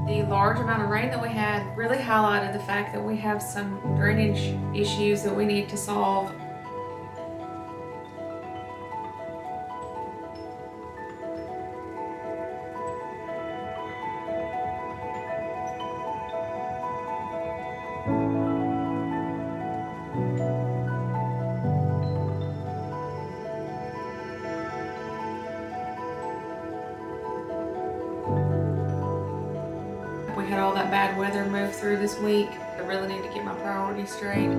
The large amount of rain that we had really highlighted the fact that we have some drainage issues that we need to solve. We had all that bad weather move through this week. I really need to get my priorities straight.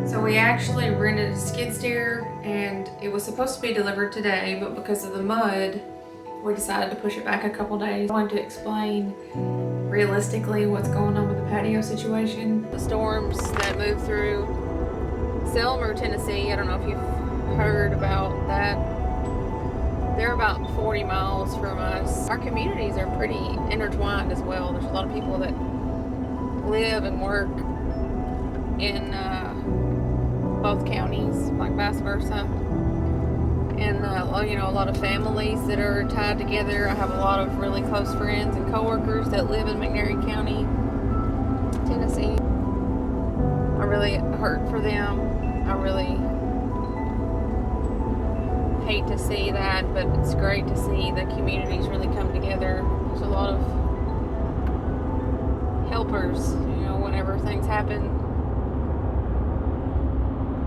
So we actually rented a skid steer and it was supposed to be delivered today, but because of the mud, we decided to push it back a couple days. I wanted to explain realistically what's going on with the patio situation. The storms that moved through Selmer, Tennessee, I don't know if you've heard about that. They're about 40 miles from us. Our communities are pretty intertwined as well. There's a lot of people that live and work in both counties, like vice versa. And you know, a lot of families that are tied together. I have a lot of really close friends and coworkers that live in McNairy County, Tennessee. I really hurt for them. I really hate to see that, but it's great to see the communities really come together. There's a lot of helpers, you know, whenever things happen.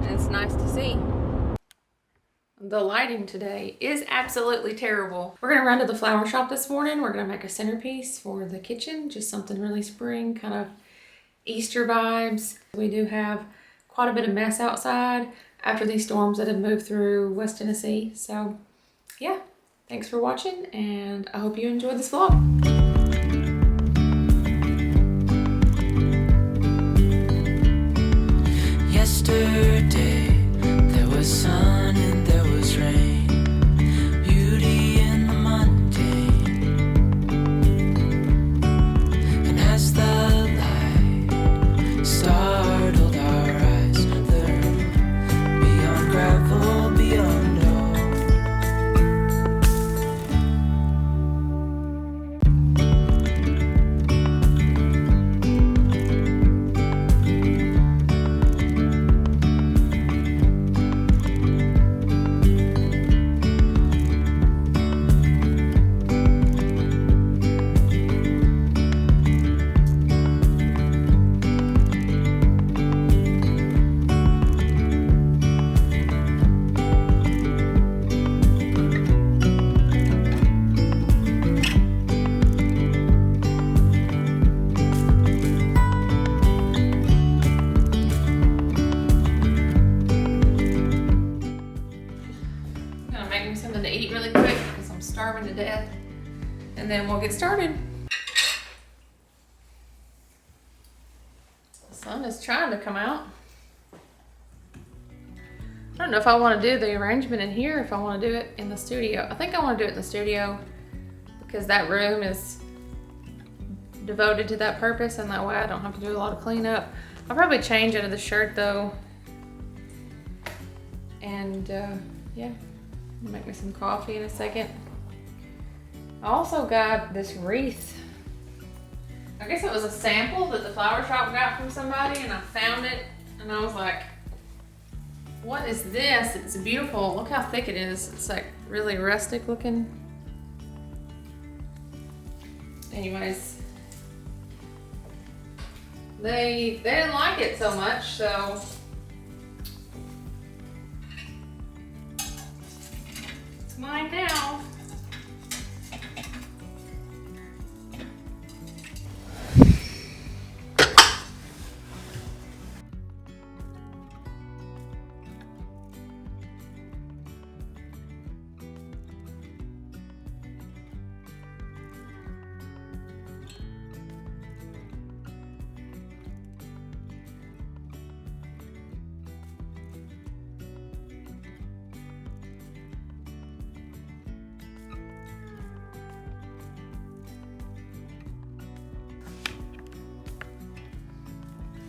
And it's nice to see. The lighting today is absolutely terrible. We're gonna run to the flower shop this morning. We're gonna make a centerpiece for the kitchen, just something really spring, kind of Easter vibes. We do have quite a bit of mess outside after these storms that have moved through West Tennessee. So yeah, thanks for watching and I hope you enjoyed this vlog. Yesterday there was sun and there was rain, beauty in the mundane. And as the light startled our eyes, learned beyond gravel, beyond something to eat really quick because I'm starving to death, and then we'll get started. The sun is trying to come out. I don't know if I want to do the arrangement in here, if I want to do it in the studio. I think I want to do it in the studio because that room is devoted to that purpose, and that way I don't have to do a lot of cleanup. I'll probably change out of the shirt though, and yeah. Make me some coffee in a second. I also got this wreath. I guess it was a sample that the flower shop got from somebody, and I found it and I was like, what is this? It's beautiful. Look how thick it is. It's like really rustic looking. Anyways, they didn't like it so much, so mine now.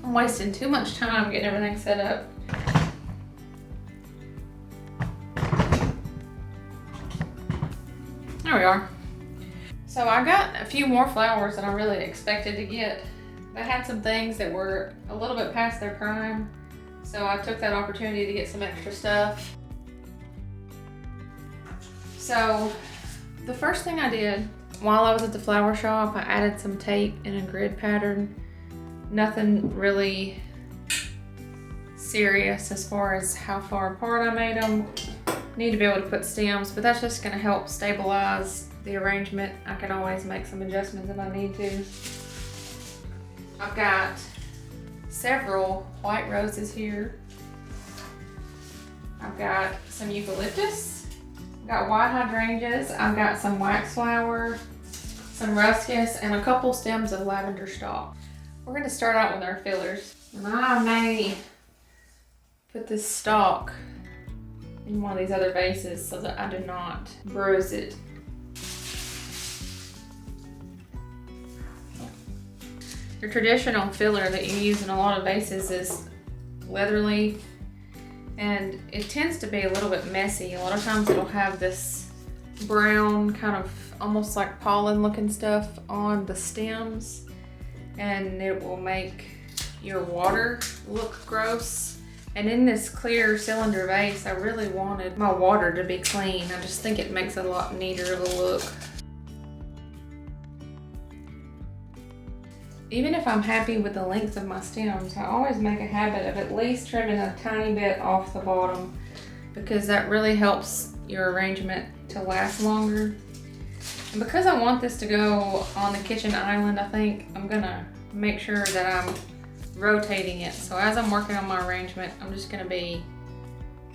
I'm wasting too much time getting everything set up. There we are. So I got a few more flowers than I really expected to get. I had some things that were a little bit past their prime, so I took that opportunity to get some extra stuff. So the first thing I did while I was at the flower shop, I added some tape in a grid pattern. Nothing really serious as far as how far apart I made them. Need to be able to put stems, but that's just gonna help stabilize the arrangement. I can always make some adjustments if I need to. I've got several white roses here. I've got some eucalyptus. I've got white hydrangeas. I've got some waxflower, some ruscus, and a couple stems of lavender stalk. We're gonna start out with our fillers. And I may put this stalk in one of these other vases so that I do not bruise it. Your traditional filler that you use in a lot of vases is leather leaf, and it tends to be a little bit messy. A lot of times it'll have this brown kind of almost like pollen looking stuff on the stems, and it will make your water look gross. And in this clear cylinder vase, I really wanted my water to be clean. I just think it makes it a lot neater of a look. Even if I'm happy with the length of my stems, I always make a habit of at least trimming a tiny bit off the bottom, because that really helps your arrangement to last longer. And because I want this to go on the kitchen island, I think I'm gonna make sure that I'm rotating it. So as I'm working on my arrangement, I'm just gonna be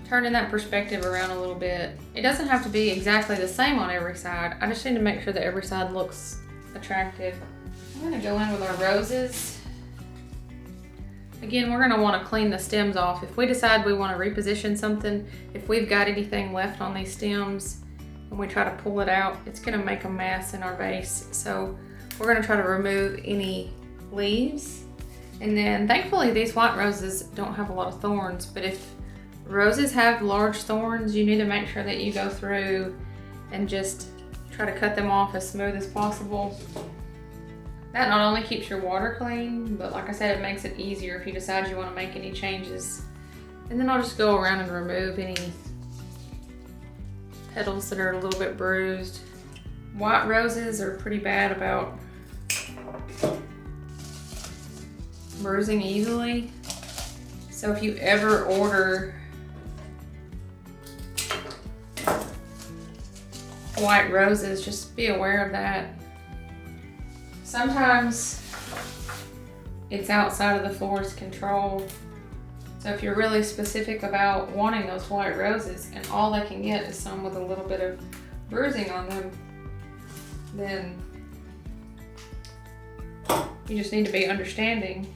turning that perspective around a little bit. It doesn't have to be exactly the same on every side. I just need to make sure that every side looks attractive. I'm gonna go in with our roses. Again, we're gonna wanna clean the stems off. If we decide we wanna reposition something, if we've got anything left on these stems and we try to pull it out, it's gonna make a mess in our vase. So we're gonna try to remove any leaves. And then thankfully these white roses don't have a lot of thorns, but if roses have large thorns, you need to make sure that you go through and just try to cut them off as smooth as possible. That not only keeps your water clean, but like I said, it makes it easier if you decide you want to make any changes. And then I'll just go around and remove any petals that are a little bit bruised. White roses are pretty bad about bruising easily. So if you ever order white roses, just be aware of that. Sometimes it's outside of the florist's control. So if you're really specific about wanting those white roses and all they can get is some with a little bit of bruising on them, then you just need to be understanding.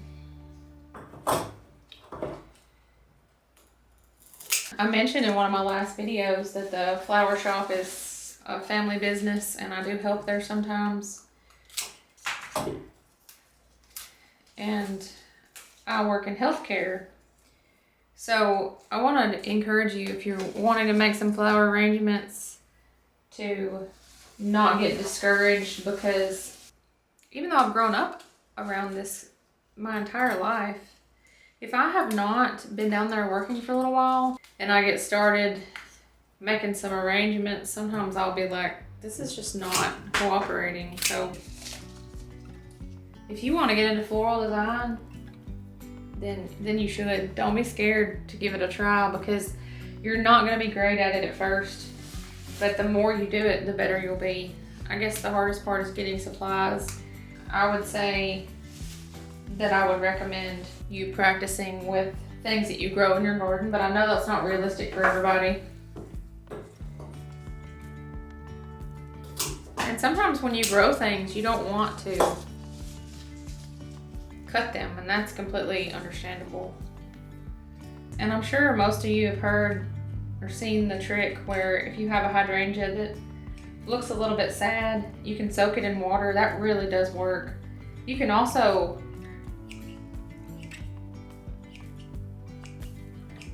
I mentioned in one of my last videos that the flower shop is a family business, and I do help there sometimes. And I work in healthcare. So I want to encourage you, if you're wanting to make some flower arrangements, to not get discouraged, because even though I've grown up around this my entire life, if I have not been down there working for a little while and I get started making some arrangements, sometimes I'll be like, this is just not cooperating. So if you want to get into floral design, then you should. Don't be scared to give it a try, because you're not going to be great at it at first, but the more you do it, the better you'll be. I guess the hardest part is getting supplies. I would say that I would recommend you practicing with things that you grow in your garden, but I know that's not realistic for everybody. And sometimes when you grow things, you don't want to cut them, and that's completely understandable. And I'm sure most of you have heard or seen the trick where if you have a hydrangea that looks a little bit sad, you can soak it in water. That really does work. You can also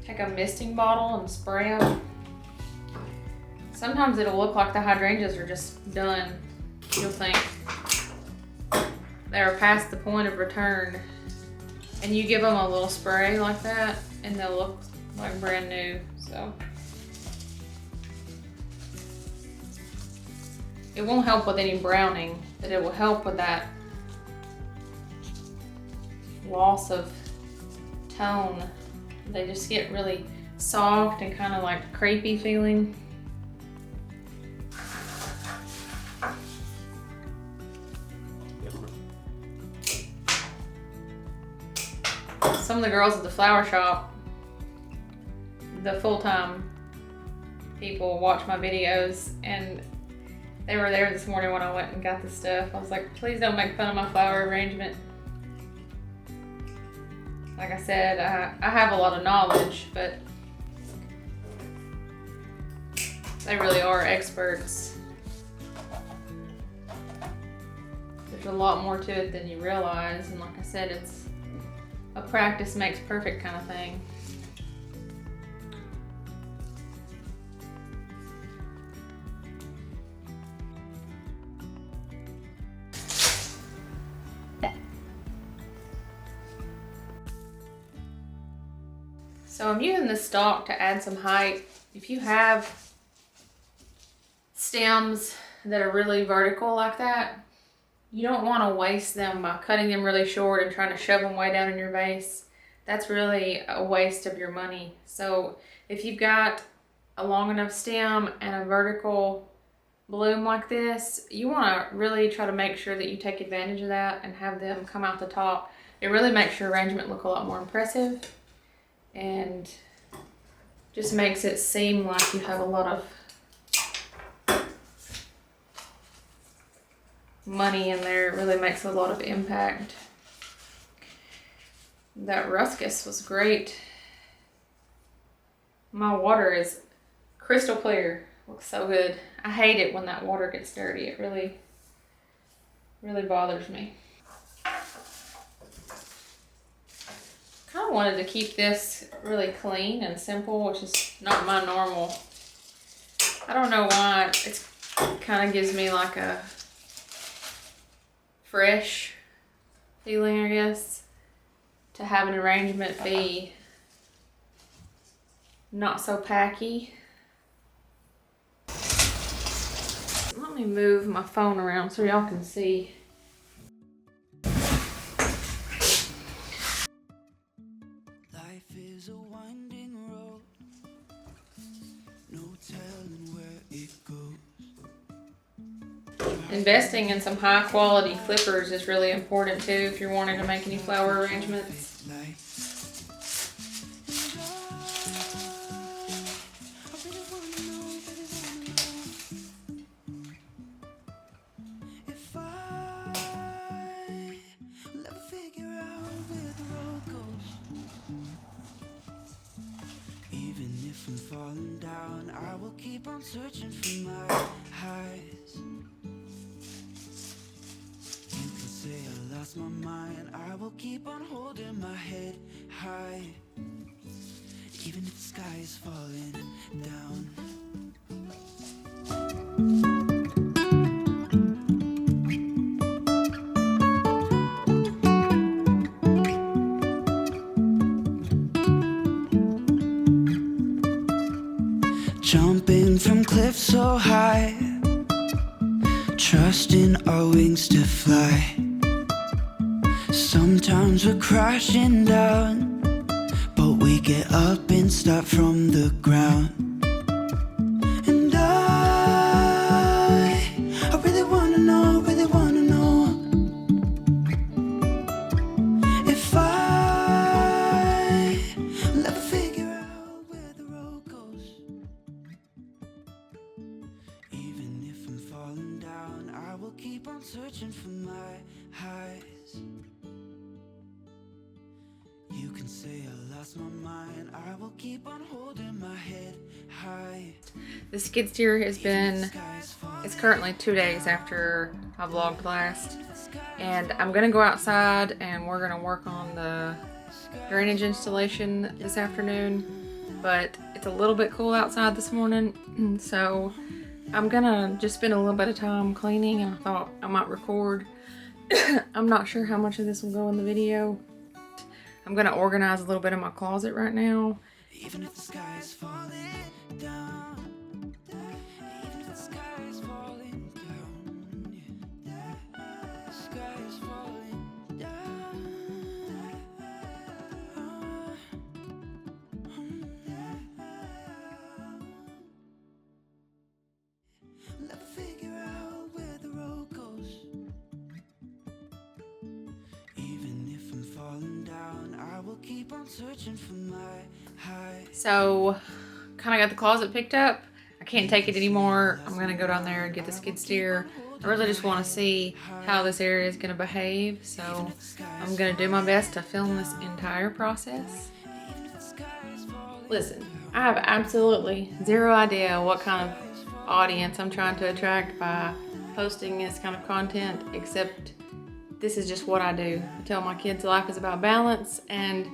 take a misting bottle and spray them. Sometimes it'll look like the hydrangeas are just done, you'll think they're past the point of return. And you give them a little spray like that and they'll look like brand new. So it won't help with any browning, but it will help with that loss of tone. They just get really soft and kind of like crepey feeling. Some of the girls at the flower shop, the full-time people, watch my videos, and they were there this morning when I went and got the stuff. I was like, please don't make fun of my flower arrangement. Like I said, I have a lot of knowledge, but they really are experts. There's a lot more to it than you realize, and like I said, it's a practice makes perfect kind of thing. So I'm using this stalk to add some height. If you have stems that are really vertical like that, you don't want to waste them by cutting them really short and trying to shove them way down in your vase. That's really a waste of your money. So if you've got a long enough stem and a vertical bloom like this, you want to really try to make sure that you take advantage of that and have them come out the top. It really makes your arrangement look a lot more impressive and just makes it seem like you have a lot of money in there. It really makes a lot of impact. That ruscus was great. My water is crystal clear. Looks so good. I hate it when that water gets dirty. It really bothers me. Kind of wanted to keep this really clean and simple, which is not my normal. I don't know why. It kind of gives me like a fresh feeling, I guess, to have an arrangement be not so packy. Let me move my phone around so y'all can see. Life is a winding road, no telling where it goes. Investing in some high quality clippers is really important too if you're wanting to make any flower arrangements. Even if I'm falling down, I will keep on searching for my highs. You can say I lost my mind, I will keep on holding my head high. Even if the sky is falling down. Jumping from cliffs so high, trusting our wings to fly. Sometimes we're crashing down, but we get up and start from the ground. And I really wanna know, if I will ever figure out where the road goes. Even if I'm falling down, I will keep on searching for my highs. You can say I lost my mind, I will keep on holding my head high. The skid steer has been, it's currently 2 days after I vlogged last, and I'm gonna go outside and we're gonna work on the drainage installation this afternoon, but it's a little bit cool outside this morning, so I'm gonna just spend a little bit of time cleaning, and I thought I might record. I'm not sure how much of this will go in the video. I'm gonna organize a little bit of my closet right now. Even if the sky is falling down, even if the sky is falling down, the sky is falling down. We'll never figure out where the road goes. Even if I'm falling down, I will keep on searching for my high. So, kind of got the closet picked up. I can't take it anymore. I'm gonna go down there and get the skid steer. I really just want to see how this area is gonna behave. So, I'm gonna do my best to film this entire process. Listen, I have absolutely zero idea what kind of audience I'm trying to attract by posting this kind of content, except this is just what I do. I tell my kids life is about balance, and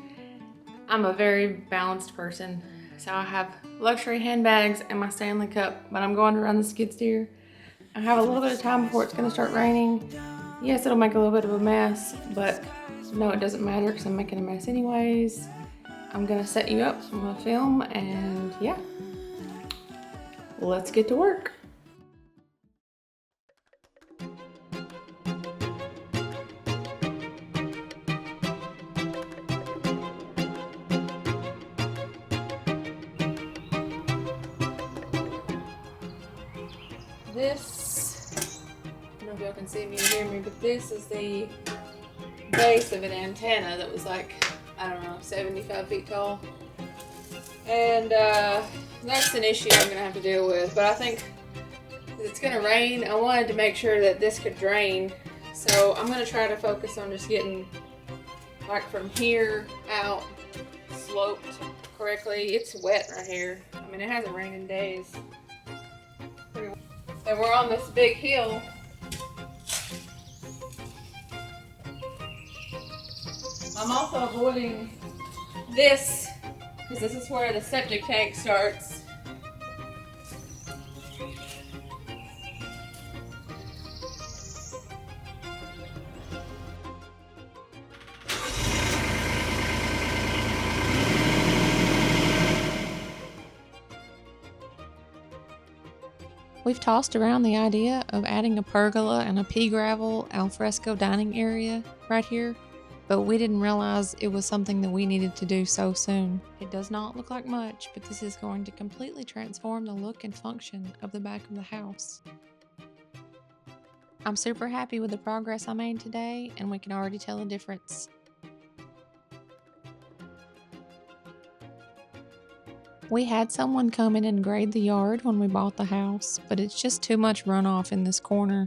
I'm a very balanced person. So I have luxury handbags and my Stanley Cup, but I'm going to run the skid steer. I have a little bit of time before it's going to start raining. Yes, it'll make a little bit of a mess, but no, it doesn't matter because I'm making a mess anyways. I'm going to set you up, I'm going to film, and yeah, let's get to work. This, I don't know if y'all can see me or hear me, but this is the base of an antenna that was like, I don't know, 75 feet tall. And that's an issue I'm gonna have to deal with. But I think it's gonna rain. I wanted to make sure that this could drain. So I'm gonna try to focus on just getting like from here out sloped correctly. It's wet right here. I mean, it hasn't rained in days. And we're on this big hill. I'm also avoiding this because this is where the septic tank starts. We've tossed around the idea of adding a pergola and a pea gravel alfresco dining area right here, but we didn't realize it was something that we needed to do so soon. It does not look like much, but this is going to completely transform the look and function of the back of the house. I'm super happy with the progress I made today, and we can already tell a difference. We had someone come in and grade the yard when we bought the house, but it's just too much runoff in this corner.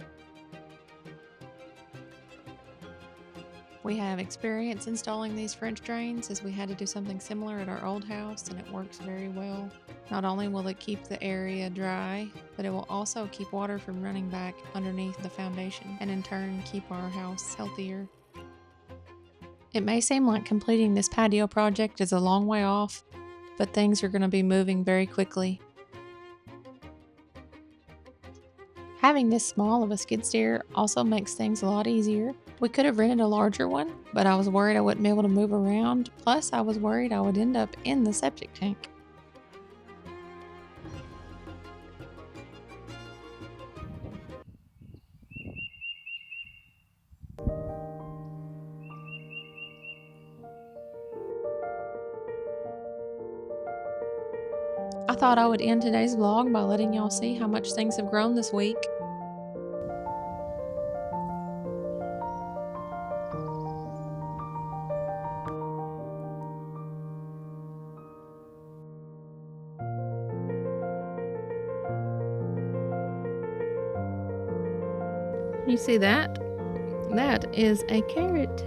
We have experience installing these French drains as we had to do something similar at our old house, and it works very well. Not only will it keep the area dry, but it will also keep water from running back underneath the foundation and in turn keep our house healthier. It may seem like completing this patio project is a long way off, but things are going to be moving very quickly. Having this small of a skid steer also makes things a lot easier. We could have rented a larger one, but I was worried I wouldn't be able to move around. Plus, I was worried I would end up in the septic tank. I thought I would end today's vlog by letting y'all see how much things have grown this week. You see that? That is a carrot.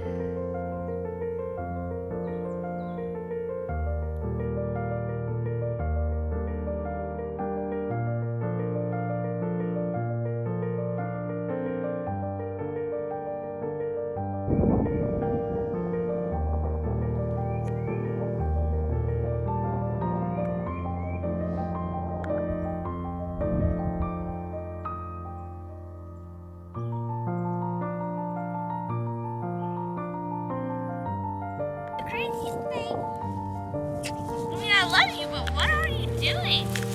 the craziest thing. I mean, I love you, but what are you doing?